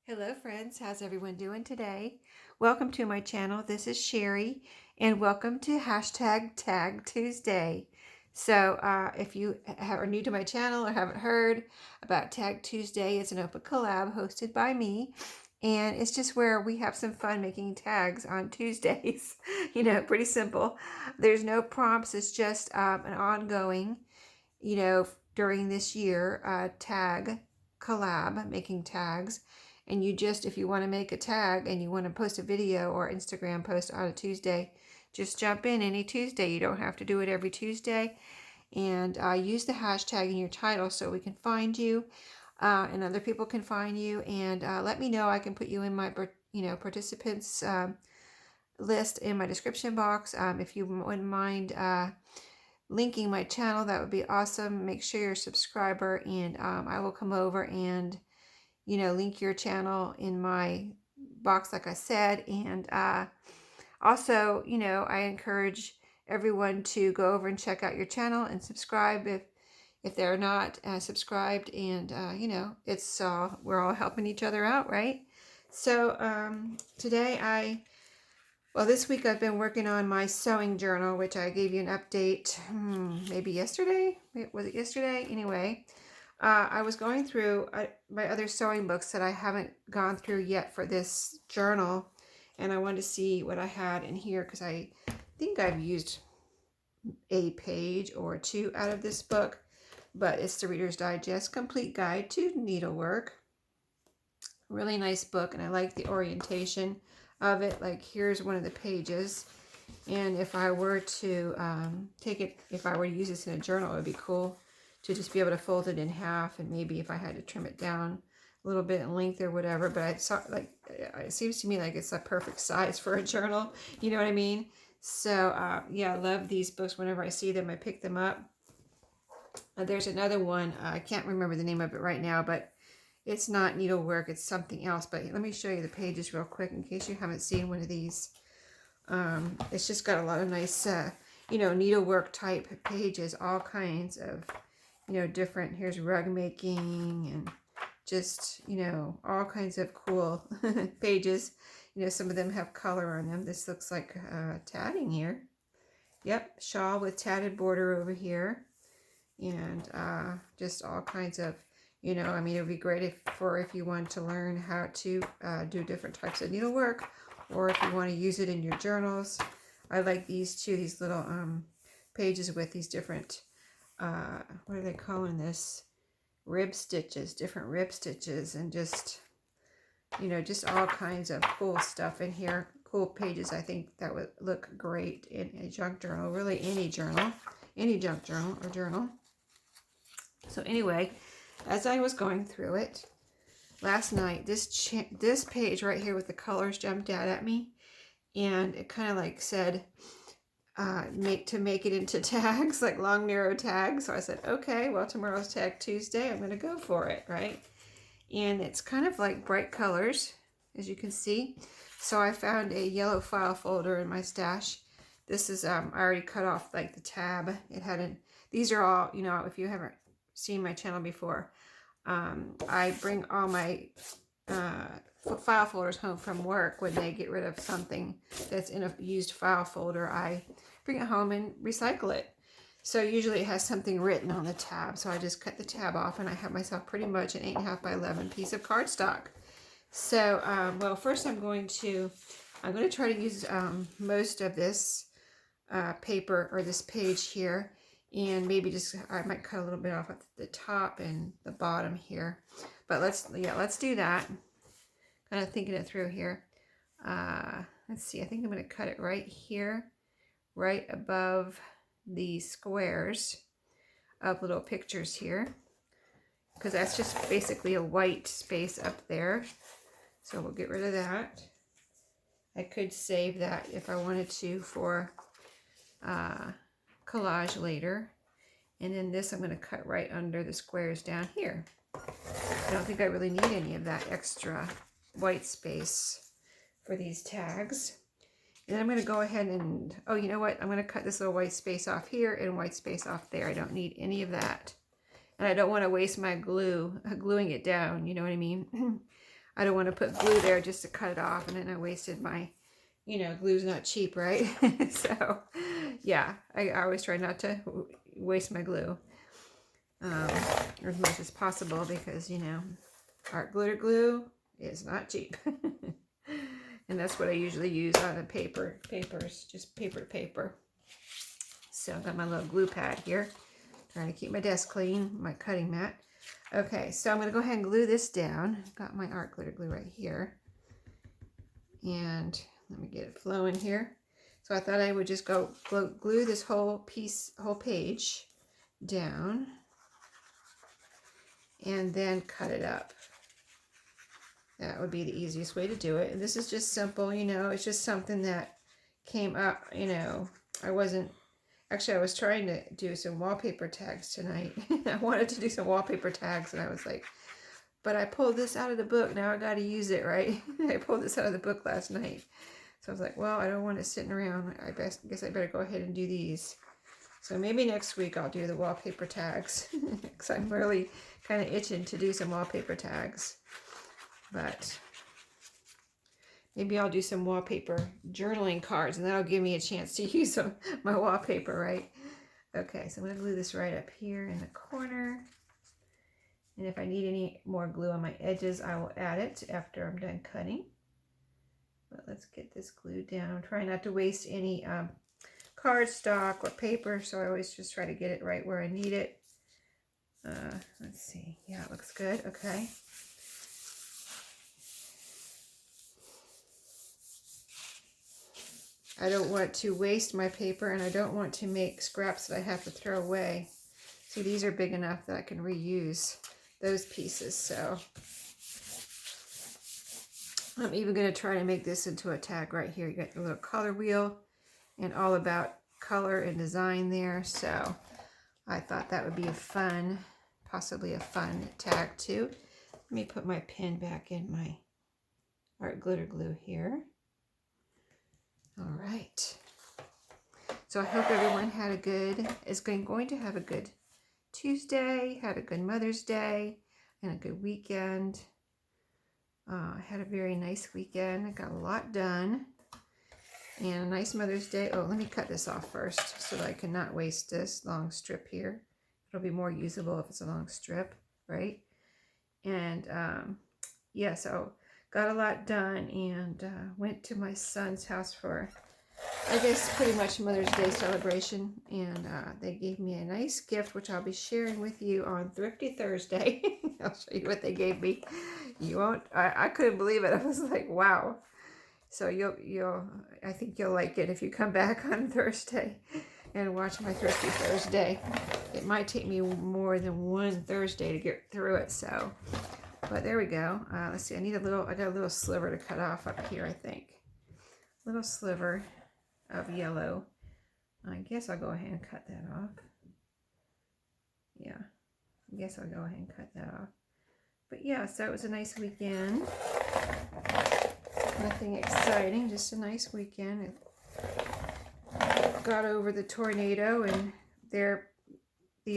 Hello friends, how's everyone doing today? Welcome to my channel. This is Sherry and welcome to hashtag Tag Tuesday. So if you are new to my channel or haven't heard about Tag Tuesday, it's an open collab hosted by me. And it's just where we have some fun making tags on Tuesdays. Pretty simple. There's no prompts. It's just an ongoing, during this year, tag collab, making tags. And if you want to make a tag and you want to post a video or Instagram post on a Tuesday, just jump in any Tuesday. You don't have to do it every Tuesday. And use the hashtag in your title so we can find you and other people can find you. And let me know. I can put you in my participants list in my description box. If you wouldn't mind linking my channel, that would be awesome. Make sure you're a subscriber, and I will come over and link your channel in my box, like I said. And also, I encourage everyone to go over and check out your channel and subscribe if they're not subscribed. And it's we're all helping each other out, right? So today this week I've been working on my sewing journal, which I gave you an update maybe yesterday. Was it yesterday? Anyway, I was going through my other sewing books that I haven't gone through yet for this journal, and I wanted to see what I had in here because I think I've used a page or two out of this book, but it's the Reader's Digest Complete Guide to Needlework. Really nice book, and I like the orientation of it. Like, here's one of the pages, and if I were to if I were to use this in a journal, it would be cool to just be able to fold it in half, and maybe if I had to trim it down a little bit in length or whatever. But I saw, like, it seems to me like it's a perfect size for a journal. You know what I mean? So yeah, I love these books. Whenever I see them, I pick them up. There's another one. I can't remember the name of it right now, but it's not needlework. It's something else. But let me show you the pages real quick in case you haven't seen one of these. It's just got a lot of nice, needlework type pages, all kinds of, different. Here's rug making and just, all kinds of cool pages. Some of them have color on them. This looks like tatting here. Yep, shawl with tatted border over here. And just all kinds of, it would be great if you want to learn how to do different types of needlework, or if you want to use it in your journals. I like these too, these little pages with these different, what are they calling this? Rib stitches, different rib stitches, and just, just all kinds of cool stuff in here. Cool pages. I think that would look great in a junk journal, really any journal, any junk journal or journal. So anyway, as I was going through it last night, this page right here with the colors jumped out at me, and it kind of like said make it into tags, like long narrow tags. So I said, okay, well, tomorrow's Tag Tuesday, I'm going to go for it, right? And it's kind of like bright colors, as you can see. So I found a yellow file folder in my stash. This is I already cut off like the tab. It hadn't. These are all, if you haven't seen my channel before, I bring all my file folders home from work. When they get rid of something that's in a used file folder, I bring it home and recycle it. So usually it has something written on the tab, so I just cut the tab off, and I have myself pretty much an 8.5 by 11 piece of cardstock. So well, first I'm going to try to use most of this paper, or this page here, and maybe I might cut a little bit off at the top and the bottom here. But let's do that. Kind of thinking it through here. Let's see, I think I'm going to cut it right here, right above the squares of little pictures here, because that's just basically a white space up there. So we'll get rid of that. I could save that if I wanted to for collage later. And then this I'm going to cut right under the squares down here. I don't think I really need any of that extra white space for these tags. And then I'm going to go ahead and, oh, you know what? I'm going to cut this little white space off here and white space off there. I don't need any of that. And I don't want to waste my glue, gluing it down, you know what I mean? I don't want to put glue there just to cut it off, and then I wasted my, you know, glue's not cheap, right? So, yeah, I always try not to waste my glue as much as possible because, you know, art glitter glue is not cheap. And that's what I usually use on the papers, just paper to paper. So I've got my little glue pad here, trying to keep my desk clean, my cutting mat. Okay, so I'm going to go ahead and glue this down. I've got my art glitter glue right here. And let me get it flowing here. So I thought I would just go glue this whole page down and then cut it up. That would be the easiest way to do it. And this is just simple, you know, it's just something that came up, you know. I was trying to do some wallpaper tags tonight. I wanted to do some wallpaper tags, and I was like, but I pulled this out of the book. Now I got to use it, right? I pulled this out of the book last night. So I was like, well, I don't want it sitting around. I guess I better go ahead and do these. So maybe next week I'll do the wallpaper tags because I'm really kind of itching to do some wallpaper tags. But maybe I'll do some wallpaper journaling cards, and that'll give me a chance to use my wallpaper, right? Okay, so I'm going to glue this right up here in the corner. And if I need any more glue on my edges, I will add it after I'm done cutting. But let's get this glued down. I'm trying not to waste any cardstock or paper, so I always just try to get it right where I need it. Let's see. Yeah, it looks good. Okay. I don't want to waste my paper, and I don't want to make scraps that I have to throw away. See, these are big enough that I can reuse those pieces. So I'm even going to try to make this into a tag right here. You got the little color wheel and all about color and design there. So I thought that would be possibly a fun tag too. Let me put my pen back in my art glitter glue here. All right. So I hope everyone is going to have a good Tuesday, had a good Mother's Day, and a good weekend. I had a very nice weekend. I got a lot done. And a nice Mother's Day. Oh, let me cut this off first so that I cannot waste this long strip here. It'll be more usable if it's a long strip, right? And yeah, so got a lot done, and went to my son's house for, I guess, pretty much Mother's Day celebration. And they gave me a nice gift, which I'll be sharing with you on Thrifty Thursday. I'll show you what they gave me. You won't, I couldn't believe it. I was like, wow. So I think you'll like it if you come back on Thursday and watch my Thrifty Thursday. It might take me more than one Thursday to get through it, so. But there we go. Let's see, I got a little sliver to cut off up here, I think. Little sliver of yellow. I guess I'll go ahead and cut that off. Yeah, I guess I'll go ahead and cut that off. But yeah, so it was a nice weekend. Nothing exciting, just a nice weekend. It got over the tornado, and the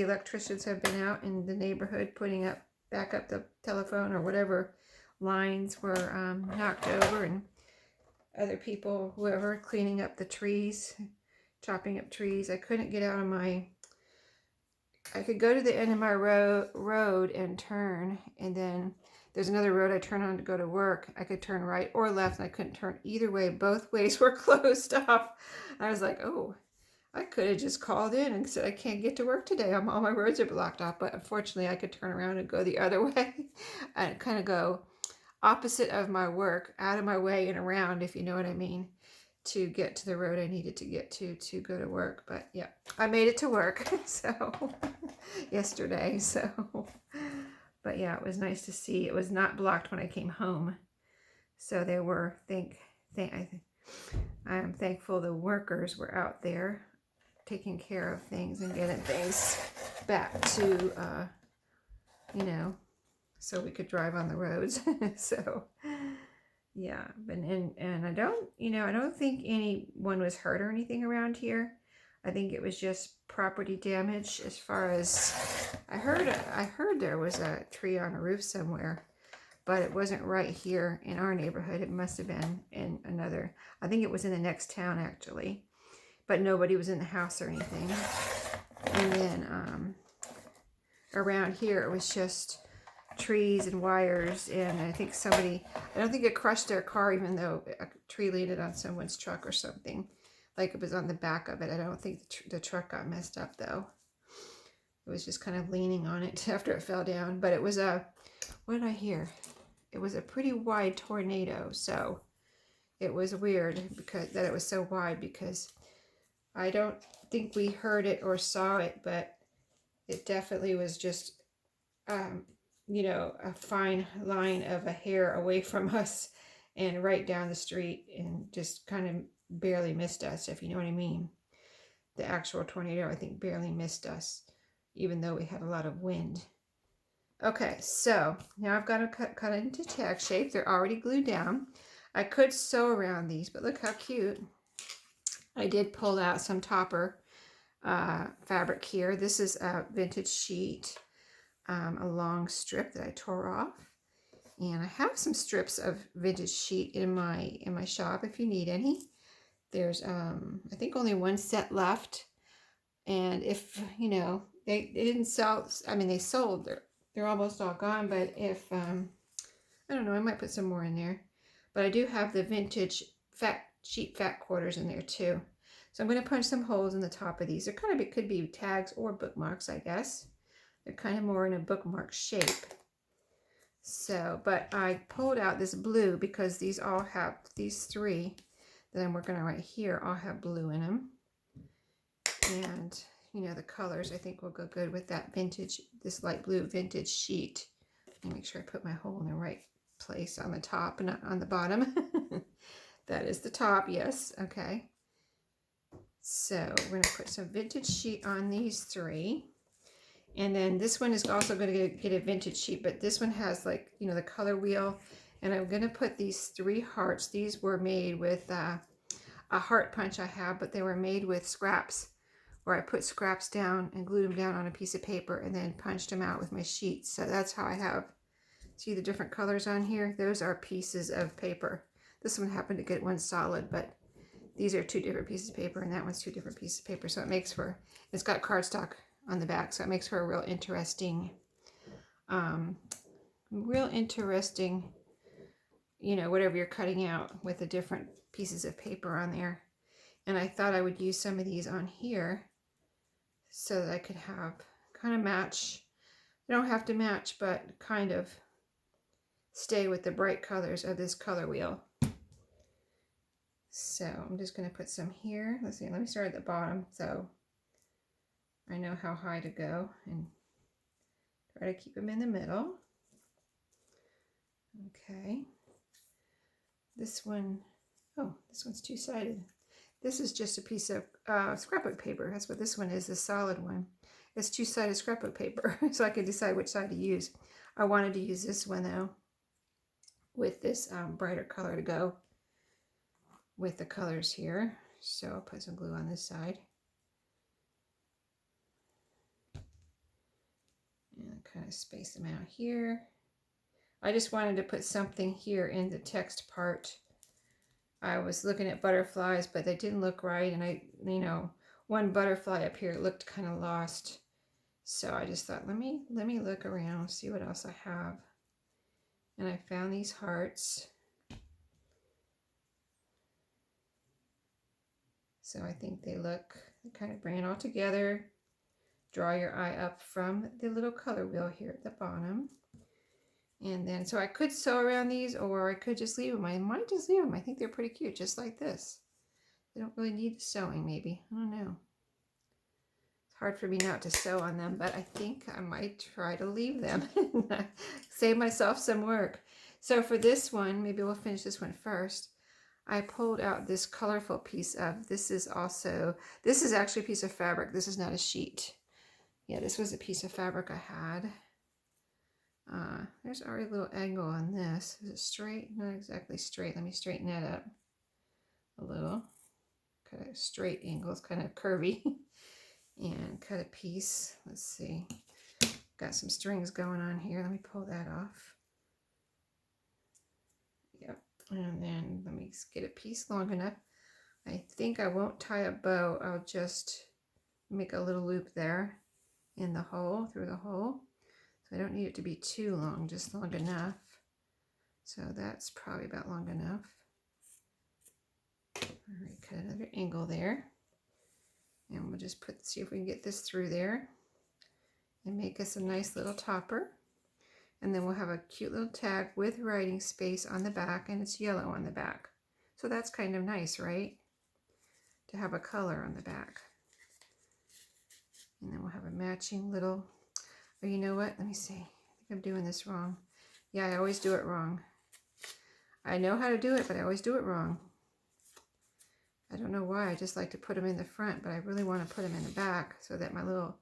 electricians have been out in the neighborhood putting back up the telephone or whatever lines were knocked over, and other people, whoever, cleaning up the trees, chopping up trees. I couldn't get out of I could go to the end of my road and turn, and then there's another road I turn on to go to work. I could turn right or left, and I couldn't turn either way. Both ways were closed off. I was like, oh, I could have just called in and said, I can't get to work today. All my roads are blocked off. But unfortunately, I could turn around and go the other way and kind of go opposite of my work, out of my way and around, if you know what I mean, to get to the road I needed to get to go to work. But yeah, I made it to work so yesterday. So, but yeah, it was nice to see. It was not blocked when I came home. So they were, I am thankful the workers were out there taking care of things and getting things back to, so we could drive on the roads. So, yeah, and I don't think anyone was hurt or anything around here. I think it was just property damage. As far as I heard there was a tree on a roof somewhere, but it wasn't right here in our neighborhood. It must have been in another, I think it was in the next town actually, but nobody was in the house or anything. And then around here it was just trees and wires, and I think somebody, I don't think it crushed their car, even though a tree landed on someone's truck or something, like it was on the back of it. I don't think the truck got messed up though. It was just kind of leaning on it after it fell down. But it was a, what did I hear? It was a pretty wide tornado, so it was weird because that it was so wide, because I don't think we heard it or saw it, but it definitely was just you know, a fine line of a hair away from us and right down the street, and just kind of barely missed us, if you know what I mean. The actual tornado, I think, barely missed us, even though we had a lot of wind. Okay, so now I've got to cut it into tag shape. They're already glued down. I could sew around these, but look how cute. I did pull out some topper fabric here. This is a vintage sheet, a long strip that I tore off. And I have some strips of vintage sheet in my shop if you need any. There's I think only one set left. And if, you know, they didn't sell, I mean, they sold, they're almost all gone, but if, I don't know, I might put some more in there. But I do have the vintage sheet fat quarters in there too. So I'm going to punch some holes in the top of these. They're kind of, it could be tags or bookmarks, I guess. They're kind of more in a bookmark shape. So, but I pulled out this blue because these all have, these three that I'm working on right here all have blue in them. And, you know, the colors I think will go good with that vintage, this light blue vintage sheet. Let me make sure I put my hole in the right place on the top and not on the bottom. That is the top, yes, okay. So we're going to put some vintage sheet on these three. And then this one is also going to get a vintage sheet, but this one has, like, you know, the color wheel. And I'm going to put these three hearts. These were made with a heart punch I have, but they were made with scraps, where I put scraps down and glued them down on a piece of paper and then punched them out with my sheets. So that's how I have, see the different colors on here? Those are pieces of paper. This one happened to get one solid, but these are two different pieces of paper, and that one's two different pieces of paper. So it makes for, it's got cardstock on the back, so it makes for a real interesting, you know, whatever you're cutting out with the different pieces of paper on there. And I thought I would use some of these on here so that I could have kind of match. They don't have to match, but kind of stay with the bright colors of this color wheel. So I'm just going to put some here. Let's see, let me start at the bottom so I know how high to go, and try to keep them in the middle. Okay. This one, oh, this one's two-sided. This is just a piece of scrapbook paper. That's what this one is, the solid one. It's two-sided scrapbook paper, so I could decide which side to use. I wanted to use this one, though, with this brighter color to go with the colors here. So I'll put some glue on this side. And kind of space them out here. I just wanted to put something here in the text part. I was looking at butterflies, but they didn't look right. And I, you know, one butterfly up here looked kind of lost. So I just thought, let me look around, see what else I have. And I found these hearts. So I think they look, kind of bring it all together. Draw your eye up from the little color wheel here at the bottom. And then, so I could sew around these, or I could just leave them. I might just leave them. I think they're pretty cute, just like this. They don't really need the sewing, maybe. I don't know. It's hard for me not to sew on them, but I think I might try to leave them. Save myself some work. So for this one, maybe we'll finish this one first. I pulled out this colorful piece of, this is actually a piece of fabric. This is not a sheet. Yeah, this was a piece of fabric I had. There's already a little angle on this. Is it straight? Not exactly straight. Let me straighten that up a little. Cut a straight angle. It's kind of curvy. And cut a piece. Let's see. Got some strings going on here. Let me pull that off. Yep. And then let me get a piece long enough. I think I won't tie a bow. I'll just make a little loop there in the hole, through the hole. So I don't need it to be too long, just long enough. So that's probably about long enough. All right, cut another angle there. And we'll just see if we can get this through there and make us a nice little topper. And then we'll have a cute little tag with writing space on the back, and it's yellow on the back. So that's kind of nice, right? To have a color on the back. And then we'll have a matching little, oh, you know what? Let me see. I think I'm doing this wrong. Yeah, I always do it wrong. I know how to do it, but I always do it wrong. I don't know why. I just like to put them in the front, but I really want to put them in the back so that my little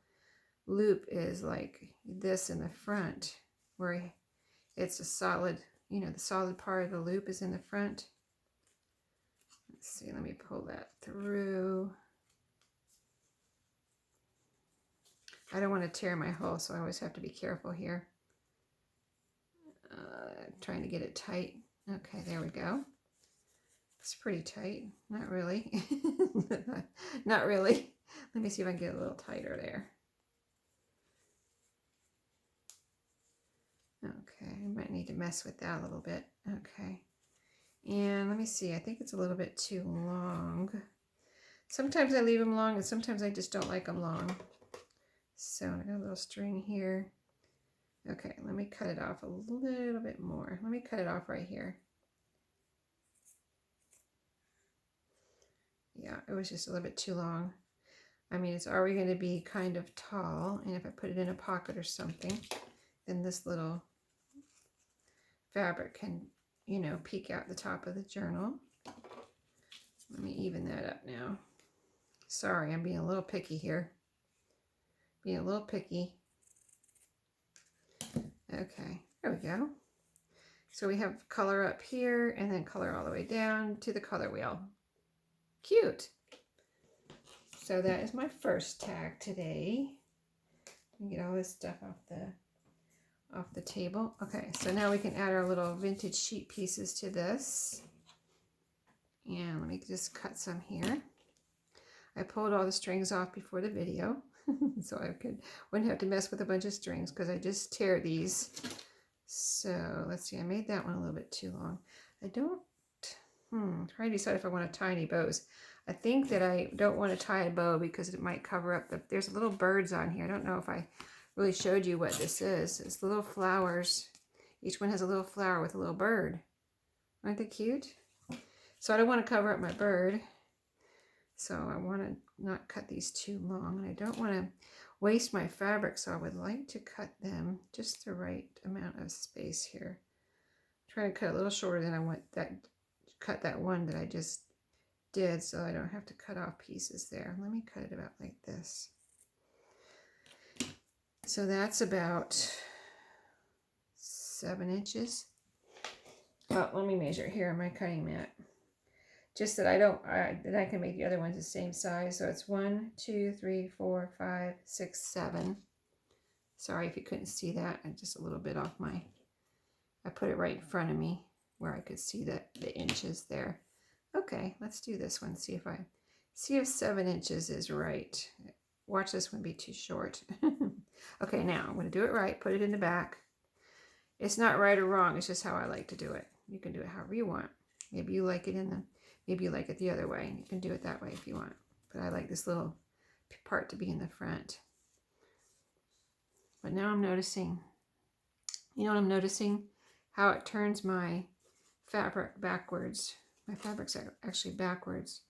loop is like this in the front, where it's a solid, you know, the solid part of the loop is in the front. Let's see, let me pull that through. I don't want to tear my hole, so I always have to be careful here. Trying to get it tight. Okay, there we go. It's pretty tight. Not really. Not really. Let me see if I can get a little tighter there. Okay, I might need to mess with that a little bit. Okay. And let me see. I think it's a little bit too long. Sometimes I leave them long, and sometimes I just don't like them long. So I got a little string here. Okay, let me cut it off a little bit more. Let me cut it off right here. Yeah, it was just a little bit too long. I mean, it's already going to be kind of tall, and if I put it in a pocket or something, then this little fabric can, you know, peek out the top of the journal. Let me even that up now. Sorry, I'm being a little picky here. Being a little picky. Okay, there we go. So we have color up here and then color all the way down to the color wheel. Cute. So that is my first tag today. Get all this stuff off the table. Okay, so now we can add our little vintage sheet pieces to this. And let me just cut some here. I pulled all the strings off before the video so I wouldn't have to mess with a bunch of strings because I just tear these. So let's see, I made that one a little bit too long. I don't, trying to decide if I want to tie any bows. I think that I don't want to tie a bow because it might cover up there's little birds on here. I don't know if I really showed you what this is. It's little flowers. Each one has a little flower with a little bird. Aren't they cute? So I don't want to cover up my bird. So I want to not cut these too long. And I don't want to waste my fabric, so I would like to cut them just the right amount of space here. I'm trying to cut a little shorter than I want cut that one that I just did, so I don't have to cut off pieces there. Let me cut it about like this. So that's about 7 inches. Oh, let me measure here on my cutting mat. Just that that I can make the other ones the same size. So it's 1, 2, 3, 4, 5, 6, 7. Sorry if you couldn't see that. I'm just a little bit off I put it right in front of me where I could see the inches there. Okay, let's do this one. See if 7 inches is right. Watch this one be too short. Okay, now I'm going to do it right. Put it in the back. It's not right or wrong. It's just how I like to do it. You can do it however you want. Maybe you like it maybe you like it the other way. You can do it that way if you want. But I like this little part to be in the front. But now I'm noticing, you know what I'm noticing? How it turns my fabric backwards. My fabric's actually backwards.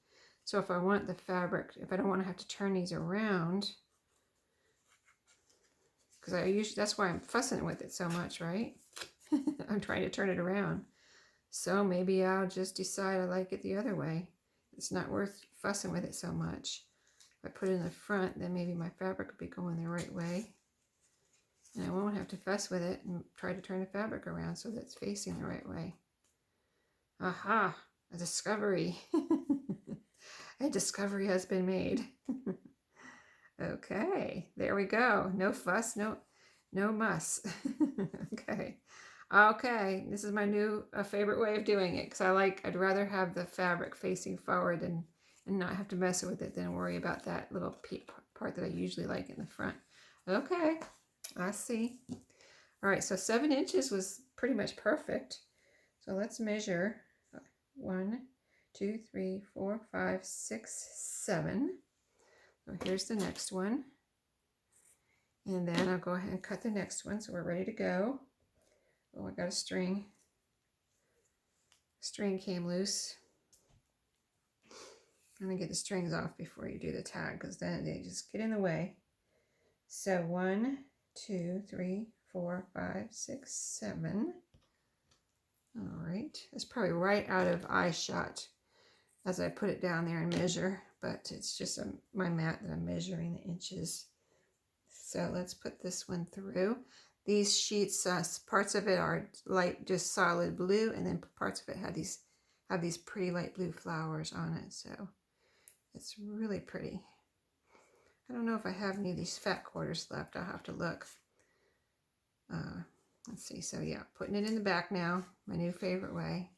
So if I want the fabric, if I don't want to have to turn these around, because that's why I'm fussing with it so much, right? I'm trying to turn it around. So maybe I'll just decide I like it the other way. It's not worth fussing with it so much. If I put it in the front, then maybe my fabric will be going the right way. And I won't have to fuss with it and try to turn the fabric around so that it's facing the right way. Aha, a discovery. A discovery has been made. Okay, there we go. No fuss, no muss. Okay. Okay, this is my new favorite way of doing it because I'd rather have the fabric facing forward and not have to mess with it than worry about that little part that I usually like in the front. Okay, I see. All right, so 7 inches was pretty much perfect. So let's measure 1, 2, 3, 4, 5, 6, 7. So here's the next one. And then I'll go ahead and cut the next one. So we're ready to go. Oh, I got a string. String came loose. I'm going to get the strings off before you do the tag because then they just get in the way. So 1, 2, 3, 4, 5, 6, 7. All right. It's probably right out of eye shot as I put it down there and measure, but it's just my mat that I'm measuring the inches. So let's put this one through. These sheets, parts of it are light, just solid blue, and then parts of it have these pretty light blue flowers on it. So it's really pretty. I don't know if I have any of these fat quarters left. I'll have to look. Let's see. So yeah, putting it in the back now, my new favorite way.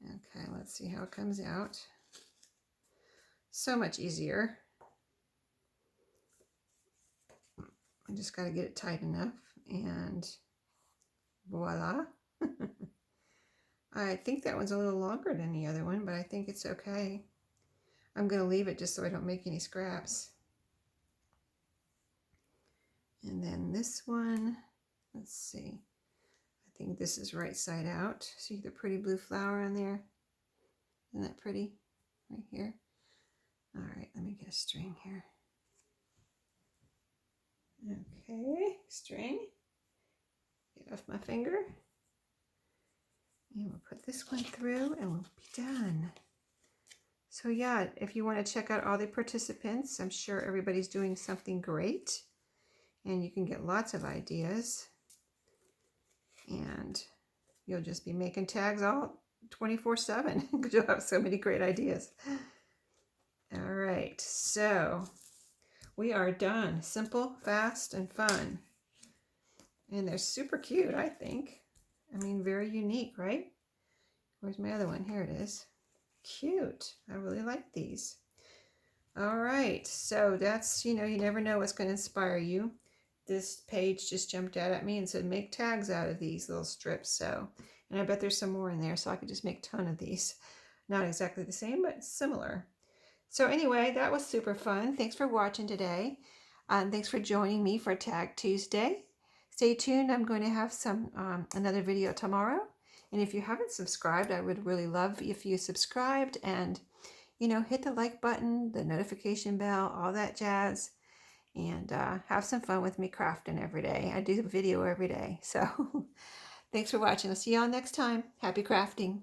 Okay, let's see how it comes out. So much easier. I just got to get it tight enough, and voila. I think that one's a little longer than the other one, but I think it's okay. I'm going to leave it just so I don't make any scraps. And then this one, let's see. I think this is right side out. See the pretty blue flower on there? Isn't that pretty? Right here. All right, let me get a string here. Okay, string. Get off my finger. And we'll put this one through and we'll be done. So yeah, if you want to check out all the participants, I'm sure everybody's doing something great. And you can get lots of ideas. And you'll just be making tags all 24/7 because you'll have so many great ideas. All right, so we are done. Simple, fast, and fun. And they're super cute, I think. I mean, very unique, right? Where's my other one? Here it is. Cute. I really like these. All right, so that's, you never know what's going to inspire you. This page just jumped out at me and said, make tags out of these little strips. So, and I bet there's some more in there, so I could just make a ton of these. Not exactly the same, but similar. So anyway, that was super fun. Thanks for watching today. Thanks for joining me for Tag Tuesday. Stay tuned. I'm going to have another video tomorrow. And if you haven't subscribed, I would really love if you subscribed and, hit the like button, the notification bell, all that jazz. And have some fun with me crafting every day. I do a video every day. So thanks for watching. I'll see y'all next time. Happy crafting.